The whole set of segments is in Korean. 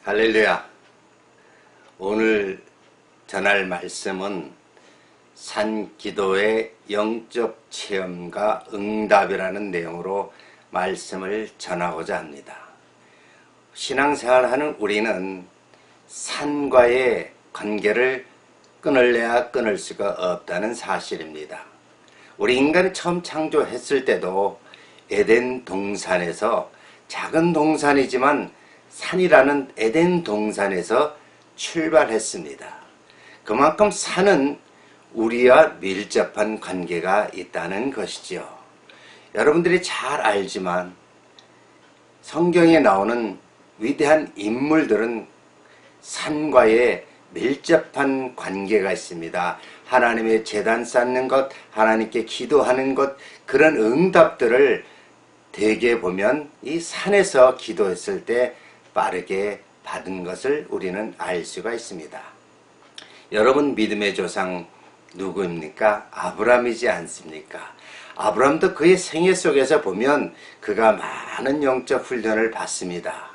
할렐루야. 오늘 전할 말씀은 산기도의 영적 체험과 응답이라는 내용으로 말씀을 전하고자 합니다. 신앙생활하는 우리는 산과의 관계를 끊을래야 끊을 수가 없다는 사실입니다. 우리 인간이 처음 창조했을 때도 에덴 동산에서, 작은 동산이지만 산이라는 에덴 동산에서 출발했습니다. 그만큼 산은 우리와 밀접한 관계가 있다는 것이죠. 여러분들이 잘 알지만 성경에 나오는 위대한 인물들은 산과의 밀접한 관계가 있습니다. 하나님의 제단 쌓는 것, 하나님께 기도하는 것, 그런 응답들을 대개 보면 이 산에서 기도했을 때 빠르게 받은 것을 우리는 알 수가 있습니다. 여러분, 믿음의 조상 누구입니까? 아브라함이지 않습니까? 아브라함도 그의 생애 속에서 보면 그가 많은 영적 훈련을 받습니다.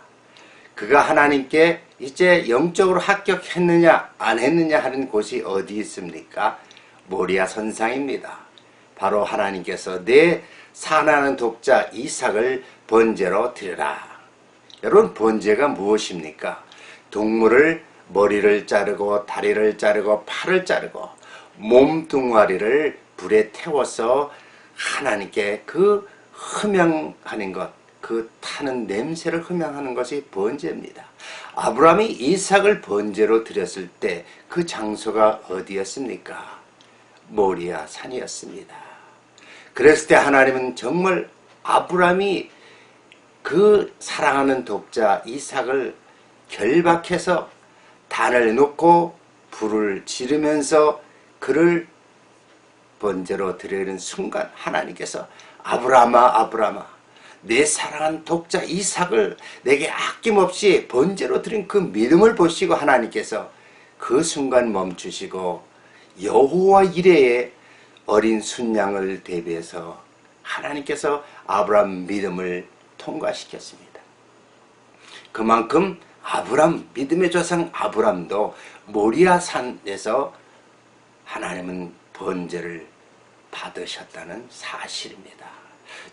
그가 하나님께 이제 영적으로 합격했느냐 안 했느냐 하는 곳이 어디 있습니까? 모리아 선상입니다. 바로 하나님께서 내 사랑하는 독자 이삭을 번제로 드려라. 여러분, 번제가 무엇입니까? 동물을 머리를 자르고 다리를 자르고 팔을 자르고 몸뚱아리를 불에 태워서 하나님께 그 흠양하는 것, 그 타는 냄새를 흠양하는 것이 번제입니다. 아브라함이 이삭을 번제로 드렸을 때 그 장소가 어디였습니까? 모리아 산이었습니다. 그랬을 때 하나님은 정말 아브라함이 그 사랑하는 독자 이삭을 결박해서 단을 놓고 불을 지르면서 그를 번제로 드리는 순간 하나님께서 아브라함아, 아브라함아, 내 사랑한 독자 이삭을 내게 아낌없이 번제로 드린 그 믿음을 보시고 하나님께서 그 순간 멈추시고 여호와 이레의 어린 순양을 대비해서 하나님께서 아브라함 믿음을 통과시켰습니다. 그만큼 아브라함, 믿음의 조상 아브라함도 모리아 산에서 하나님은 번제를 받으셨다는 사실입니다.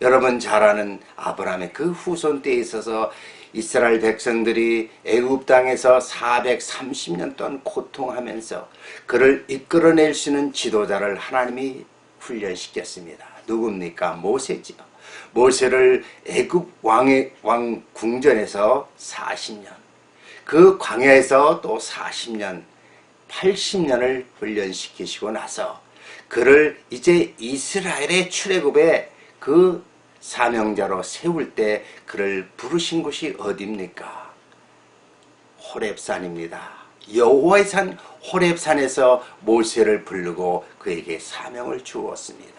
여러분 잘 아는 아브라함의 그 후손 때에 있어서 이스라엘 백성들이 애굽 땅에서 430년 동안 고통하면서 그를 이끌어낼 수 있는 지도자를 하나님이 훈련시켰습니다. 누굽니까? 모세지요. 모세를 애굽 왕 궁전에서 40년, 그 광야에서 또 40년, 80년을 훈련시키시고 나서 그를 이제 이스라엘의 출애굽의 그 사명자로 세울 때 그를 부르신 곳이 어디입니까? 호렙산입니다. 여호와의 산 호렙산에서 모세를 부르고 그에게 사명을 주었습니다.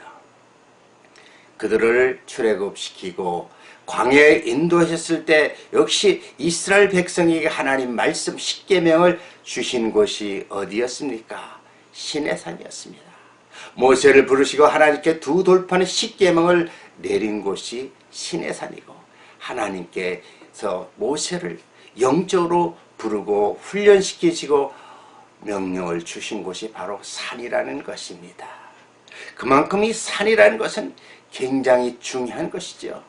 그들을 출애굽시키고 광야에 인도하셨을 때 역시 이스라엘 백성에게 하나님 말씀 십계명을 주신 곳이 어디였습니까? 시내산이었습니다. 모세를 부르시고 하나님께 두 돌판의 십계명을 내린 곳이 시내산이고 하나님께서 모세를 영적으로 부르고 훈련시키시고 명령을 주신 곳이 바로 산이라는 것입니다. 그만큼 이 산이라는 것은 굉장히 중요한 것이죠.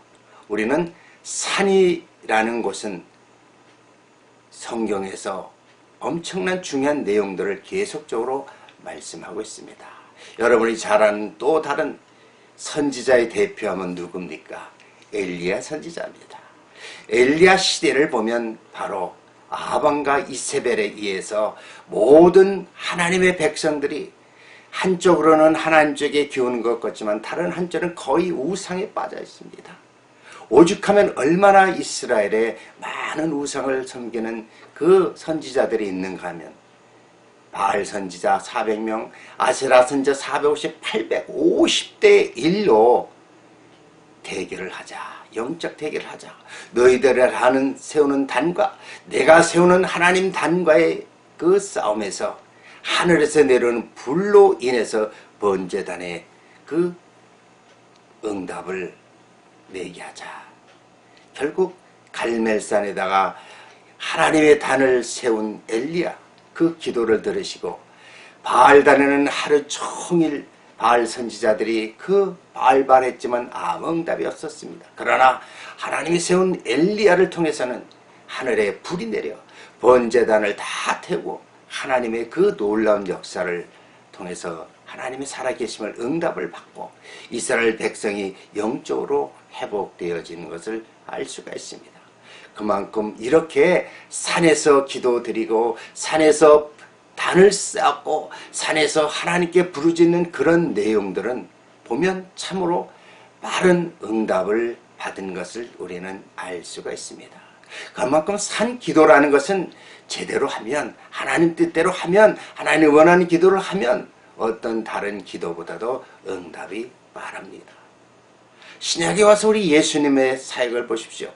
우리는 산이라는 곳은 성경에서 엄청난 중요한 내용들을 계속적으로 말씀하고 있습니다. 여러분이 잘 아는 또 다른 선지자의 대표하면 누굽니까? 엘리야 선지자입니다. 엘리야 시대를 보면 바로 아합과 이세벨에 의해서 모든 하나님의 백성들이 한쪽으로는 하나님 쪽에 기우는 것 같지만 다른 한쪽은 거의 우상에 빠져 있습니다. 오죽하면 얼마나 이스라엘에 많은 우상을 섬기는 그 선지자들이 있는가 하면 바알 선지자 400명, 아세라 선지자 450, 850대 1로 대결을 하자. 영적 대결을 하자. 너희들을 세우는 단과 내가 세우는 하나님 단과의 그 싸움에서 하늘에서 내려오는 불로 인해서 번제단의 그 응답을 내게 하자. 결국 갈멜산에다가 하나님의 단을 세운 엘리야 그 기도를 들으시고 바알단에는 하루 종일 바알 선지자들이 그 발발했지만 아무 응답이 없었습니다. 그러나 하나님이 세운 엘리야를 통해서는 하늘에 불이 내려 번제단을 다 태우고 하나님의 그 놀라운 역사를 통해서 하나님의 살아계심을 응답을 받고 이스라엘 백성이 영적으로 회복되어지는 것을 알 수가 있습니다. 그만큼 이렇게 산에서 기도드리고 산에서 단을 쌓고 산에서 하나님께 부르짖는 그런 내용들은 보면 참으로 빠른 응답을 받은 것을 우리는 알 수가 있습니다. 그만큼 산 기도라는 것은 제대로 하면 하나님 뜻대로 하면 하나님 원하는 기도를 하면 어떤 다른 기도보다도 응답이 빠릅니다. 신약에 와서 우리 예수님의 사역을 보십시오.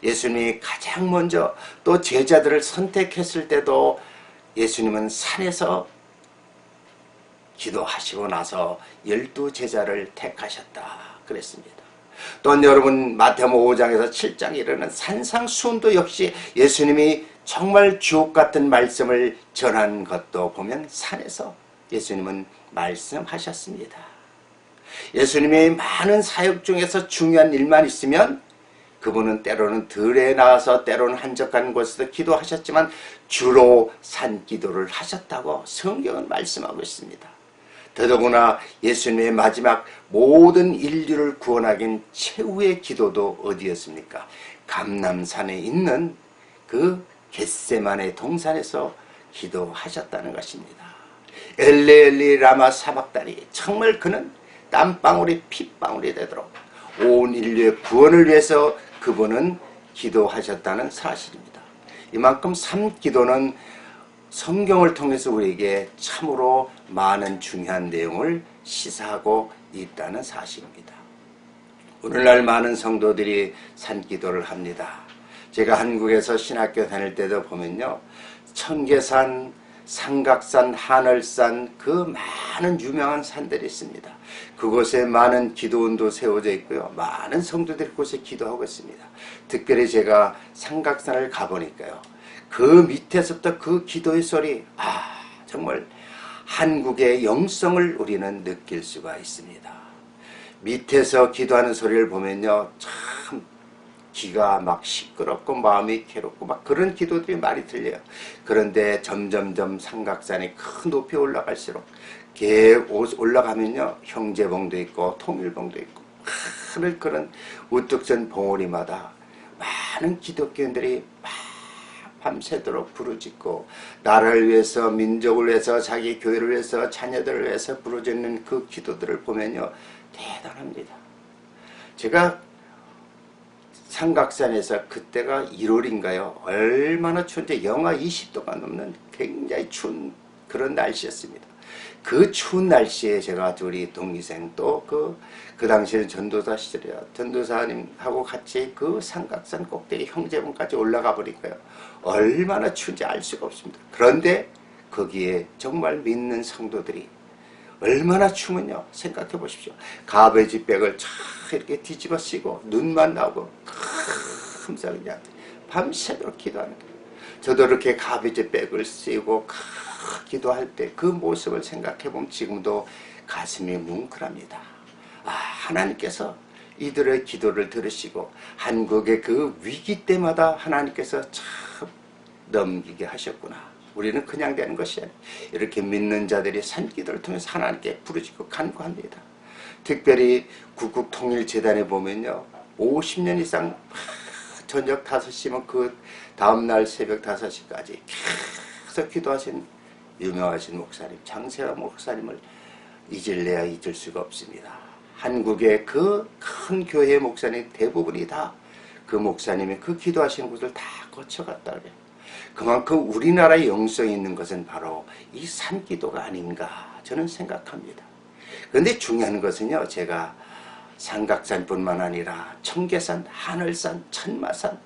예수님이 가장 먼저 또 제자들을 선택했을 때도 예수님은 산에서 기도하시고 나서 12제자를 택하셨다 그랬습니다. 또한 여러분 마태복음 5장에서 7장에 이르는 산상수훈도 역시 예수님이 정말 주옥같은 말씀을 전한 것도 보면 산에서 예수님은 말씀하셨습니다. 예수님의 많은 사역 중에서 중요한 일만 있으면 그분은 때로는 들에 나가서 때로는 한적한 곳에서 기도하셨지만 주로 산기도를 하셨다고 성경은 말씀하고 있습니다. 더더구나 예수님의 마지막 모든 인류를 구원하긴 최후의 기도도 어디였습니까? 감람산에 있는 그 겟세마네 동산에서 기도하셨다는 것입니다. 엘리 엘리 라마 사박다니 정말 그는 땀방울이 핏방울이 되도록 온 인류의 구원을 위해서 그분은 기도하셨다는 사실입니다. 이만큼 삼기도는 성경을 통해서 우리에게 참으로 많은 중요한 내용을 시사하고 있다는 사실입니다. 오늘날 많은 성도들이 산기도를 합니다. 제가 한국에서 신학교 다닐 때도 보면요, 청계산, 삼각산, 하늘산 그 많은 유명한 산들이 있습니다. 그곳에 많은 기도원도 세워져 있고요. 많은 성도들이 그곳에 기도하고 있습니다. 특별히 제가 삼각산을 가보니까요. 그 밑에서부터 그 기도의 소리, 정말 한국의 영성을 우리는 느낄 수가 있습니다. 밑에서 기도하는 소리를 보면요. 참 귀가 막 시끄럽고 마음이 괴롭고 막 그런 기도들이 많이 들려요. 그런데 점점점 삼각산이 큰 높이 올라갈수록 올라가면요 형제봉도 있고 통일봉도 있고 하늘 그런 우뚝선 봉우리마다 많은 기독교인들이 밤새도록 부르짖고 나라를 위해서 민족을 위해서 자기 교회를 위해서 자녀들을 위해서 부르짖는 그 기도들을 보면요 대단합니다. 제가 삼각산에서 그때가 1월인가요? 얼마나 추운데 영하 20도가 넘는 굉장히 추운 그런 날씨였습니다. 그 추운 날씨에 제가 우리 동기생 또 그 당시에는 전도사 시절이야. 전도사님하고 같이 그 삼각산 꼭대기 형제봉까지 올라가 보니까요. 얼마나 추운지 알 수가 없습니다. 그런데 거기에 정말 믿는 성도들이 얼마나 추면요. 생각해 보십시오. 가베지백을 쫙 이렇게 뒤집어 쓰고 눈만 나오고 흠사 그냥 밤새도록 기도하는 거예요. 저도 이렇게 가베지백을 쓰고 기도할 때 그 모습을 생각해 보면 지금도 가슴이 뭉클합니다. 하나님께서 이들의 기도를 들으시고 한국의 그 위기 때마다 하나님께서 참 넘기게 하셨구나. 우리는 그냥 되는 것이 아니라 이렇게 믿는 자들이 산기도를 통해서 하나님께 부르짖고 간구합니다. 특별히 국국통일재단에 보면요. 50년 이상 저녁 5시면 그 다음날 새벽 5시까지 계속 기도하신 유명하신 목사님 장세화 목사님을 잊을래야 잊을 수가 없습니다. 한국의 그 큰 교회 목사님 대부분이 다 그 목사님이 그 기도하시는 곳을 다 거쳐갔다 그래요. 그만큼 우리나라의 영성이 있는 것은 바로 이 산기도가 아닌가 저는 생각합니다. 그런데 중요한 것은요. 제가 삼각산뿐만 아니라 청계산, 하늘산, 천마산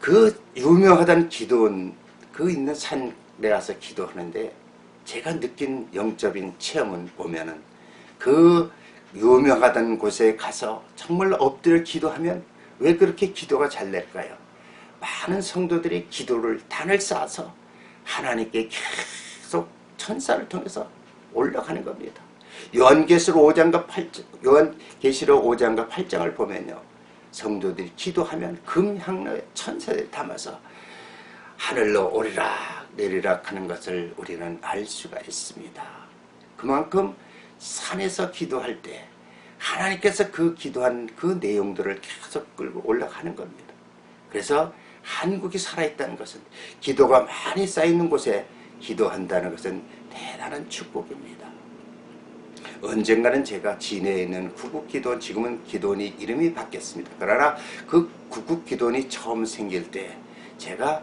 그 유명하다는 기도원 그 있는 산에 가서 기도하는데 제가 느낀 영적인 체험은 보면은 그 유명하다는 곳에 가서 정말 엎드려 기도하면 왜 그렇게 기도가 잘 될까요? 많은 성도들이 기도를 단을 쌓아서 하나님께 계속 천사를 통해서 올라가는 겁니다. 요한계시록 5장과 8장, 요한계시록 5장과 8장을 보면요, 성도들이 기도하면 금향로에 천사들이 담아서 하늘로 오리락 내리락 하는 것을 우리는 알 수가 있습니다. 그만큼 산에서 기도할 때 하나님께서 그 기도한 그 내용들을 계속 끌고 올라가는 겁니다. 그래서 한국이 살아있다는 것은, 기도가 많이 쌓이는 곳에 기도한다는 것은 대단한 축복입니다. 언젠가는 제가 진해에 있는 구국기도원, 지금은 기도원이 이름이 바뀌었습니다. 그러나 그 구국기도원이 처음 생길 때 제가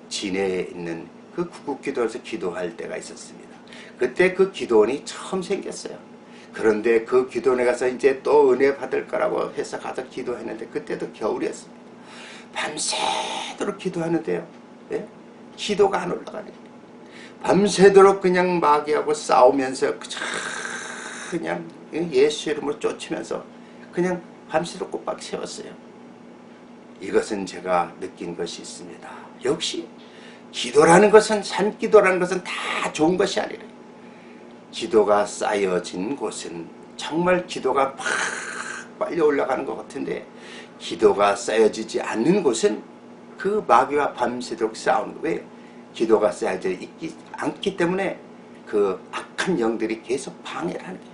진해에 있는 그 구국기도원에서 기도할 때가 있었습니다. 그때 그 기도원이 처음 생겼어요. 그런데 그 기도원에 가서 이제 또 은혜 받을 거라고 해서 가서 기도했는데, 그때도 겨울이었습니다. 밤새도록 기도하는데요, 예? 기도가 안 올라가는 거예요. 밤새도록 그냥 마귀하고 싸우면서 그냥 예수 이름으로 쫓으면서 그냥 밤새도록 꼬박 세웠어요. 이것은 제가 느낀 것이 있습니다. 역시 기도라는 것은, 산기도라는 것은 다 좋은 것이 아니라, 기도가 쌓여진 곳은 정말 기도가 팍 빨리 올라가는 것 같은데, 기도가 쌓여지지 않는 곳은 그 마귀와 밤새도록 싸우는 거예요. 왜? 기도가 쌓여져 있지 않기 때문에 그 악한 영들이 계속 방해를 하는 거예요.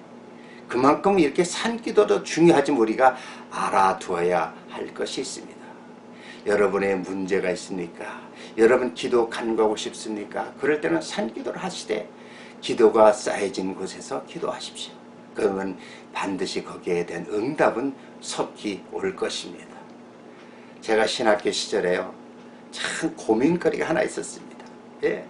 그만큼 이렇게 산기도도 중요하지만 우리가 알아두어야 할 것이 있습니다. 여러분의 문제가 있습니까? 여러분 기도 간구하고 싶습니까? 그럴 때는 산기도를 하시되 기도가 쌓여진 곳에서 기도하십시오. 그러면 반드시 거기에 대한 응답은 속히 올 것입니다. 제가 신학교 시절에요, 참 고민거리가 하나 있었습니다. 예,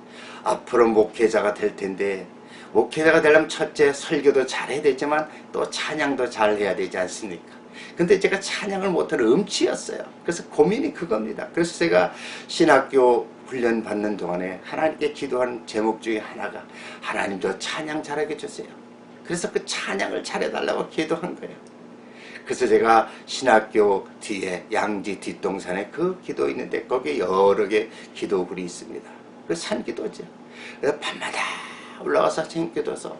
앞으로 목회자가 될 텐데, 목회자가 되려면 첫째 설교도 잘해야 되지만 또 찬양도 잘해야 되지 않습니까? 근데 제가 찬양을 못하는 음치였어요. 그래서 고민이 그겁니다. 그래서 제가 신학교 훈련 받는 동안에 하나님께 기도하는 제목 중에 하나가, 하나님 저 찬양 잘하게 해주세요. 그래서 그 찬양을 잘해달라고 기도한 거예요. 그래서 제가 신학교 뒤에 양지 뒷동산에 그 기도 있는데, 거기에 여러 개 기도굴이 있습니다. 그 산기도죠. 그래서 밤마다 올라가서 생기도서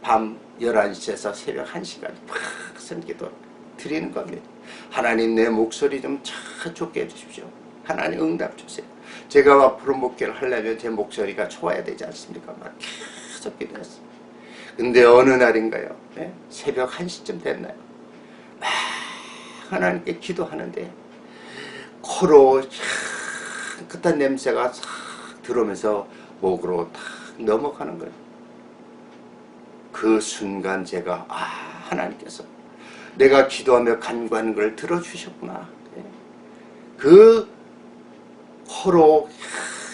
밤 11시에서 새벽 1시까지 팍 산기도 드리는 겁니다. 하나님 내 목소리 좀 좋게 해주십시오. 하나님 응답 주세요. 제가 앞으로 목회를 하려면 제 목소리가 좋아야 되지 않습니까? 막 계속 기도했어요. 근데 어느 날인가요? 네? 새벽 1시쯤 됐나요? 막 하나님께 기도하는데 코로 깨끗한 냄새가 싹 들어오면서 목으로 탁 넘어가는 거예요. 그 순간 제가 하나님께서 내가 기도하며 간구하는 걸 들어주셨구나. 그 코로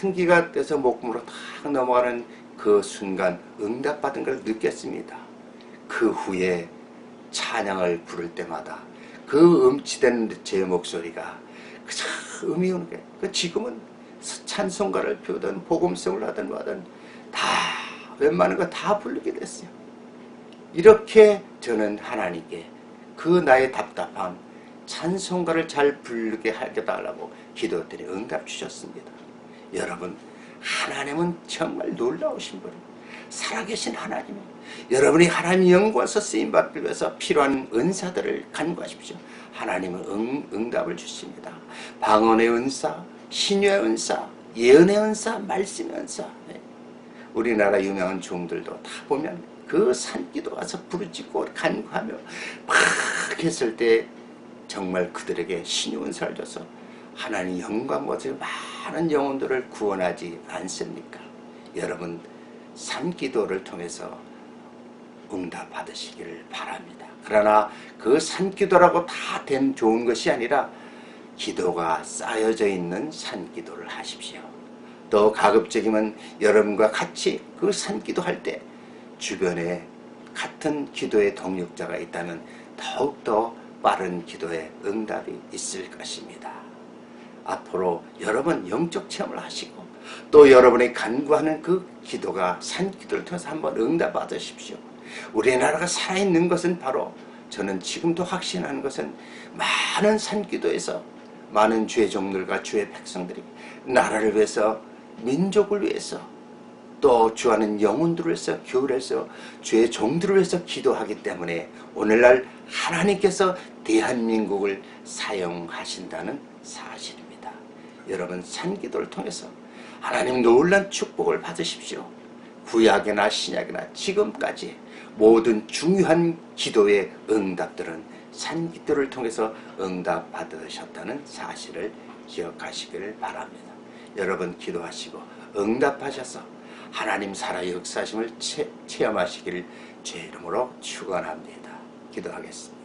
향기가 돼서 목으로 탁 넘어가는 그 순간 응답받은 걸 느꼈습니다. 그 후에 찬양을 부를 때마다 그 음치된 제 목소리가 음이 오는 거예요. 지금은 찬송가를 피우든 복음성을 하든 뭐하든 다 웬만한 거 다 부르게 됐어요. 이렇게 저는 하나님께 그 나의 답답함, 찬송가를 잘 부르게 해달라고 기도했더니 응답 주셨습니다. 여러분, 하나님은 정말 놀라우신 분입니다. 살아계신 하나님이에요. 여러분이 하나님의 영광에서 쓰임받기 위해서 필요한 은사들을 간구하십시오. 하나님은 응답을 주십니다. 방언의 은사, 신유의 은사, 예언의 은사, 말씀의 은사. 우리나라 유명한 종들도 다 보면 그 산기도 와서 부르짖고 간구하며 막 했을 때 정말 그들에게 신유 은사를 줘서 하나님 영광 것을 많은 영혼들을 구원하지 않습니까? 여러분, 산기도를 통해서 응답 받으시기를 바랍니다. 그러나 그 산기도라고 다 된 좋은 것이 아니라 기도가 쌓여져 있는 산기도를 하십시오. 또 가급적이면 여러분과 같이 그 산기도 할 때 주변에 같은 기도의 동력자가 있다면 더욱더 빠른 기도의 응답이 있을 것입니다. 앞으로 여러분 영적 체험을 하시고 또 여러분이 간구하는 그 기도가 산기도를 통해서 한번 응답 받으십시오. 우리나라가 살아있는 것은 바로, 저는 지금도 확신하는 것은 많은 산기도에서 많은 주의 종들과 주의 백성들이 나라를 위해서, 민족을 위해서, 또 주하는 영혼들을 위해서, 교회에서 주의 종들을 위해서 기도하기 때문에 오늘날 하나님께서 대한민국을 사용하신다는 사실입니다. 여러분, 산기도를 통해서 하나님 놀란 축복을 받으십시오. 구약이나 신약이나 지금까지 모든 중요한 기도의 응답들은 산기도를 통해서 응답받으셨다는 사실을 기억하시기를 바랍니다. 여러분, 기도하시고 응답하셔서 하나님 살아 역사심을 체험하시기를 주의 이름으로 축원합니다. 기도하겠습니다.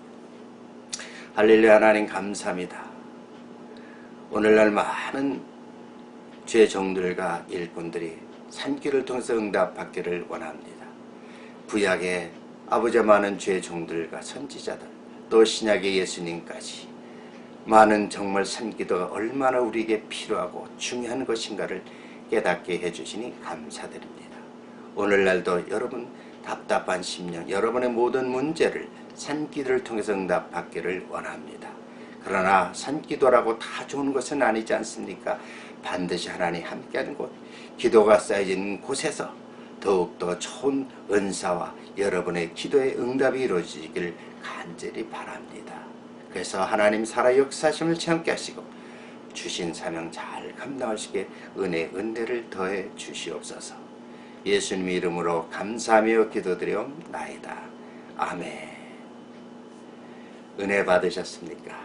할렐루야. 하나님 감사합니다. 오늘날 많은 주의 종들과 일꾼들이 산길을 통해서 응답받기를 원합니다. 구약의 아버지와 많은 주의 종들과 선지자들, 또 신약의 예수님까지 많은 정말 산기도가 얼마나 우리에게 필요하고 중요한 것인가를 깨닫게 해주시니 감사드립니다. 오늘날도 여러분 답답한 심령, 여러분의 모든 문제를 산기도를 통해서 응답받기를 원합니다. 그러나 산기도라고 다 좋은 것은 아니지 않습니까? 반드시 하나님 함께하는 곳, 기도가 쌓여진 곳에서 더욱더 좋은 은사와 여러분의 기도의 응답이 이루어지길 간절히 바랍니다. 그래서 하나님 살아 역사심을 체험케 하시고 주신 사명 잘 감당하시게 은혜를 더해 주시옵소서. 예수님 이름으로 감사하며 기도드리옵나이다. 아멘. 은혜 받으셨습니까?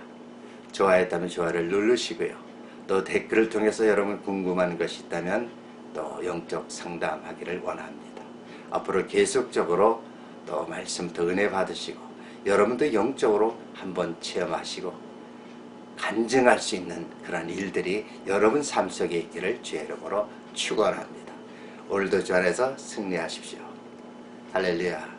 좋아했다면 좋아요를 누르시고요. 또 댓글을 통해서 여러분 궁금한 것이 있다면 또 영적 상담하기를 원합니다. 앞으로 계속적으로 또 말씀 더 은혜 받으시고 여러분도 영적으로 한번 체험하시고 간증할 수 있는 그런 일들이 여러분 삶 속에 있기를 주의 이름으로 축원합니다. 오늘도 주 안에서 승리하십시오. 할렐루야.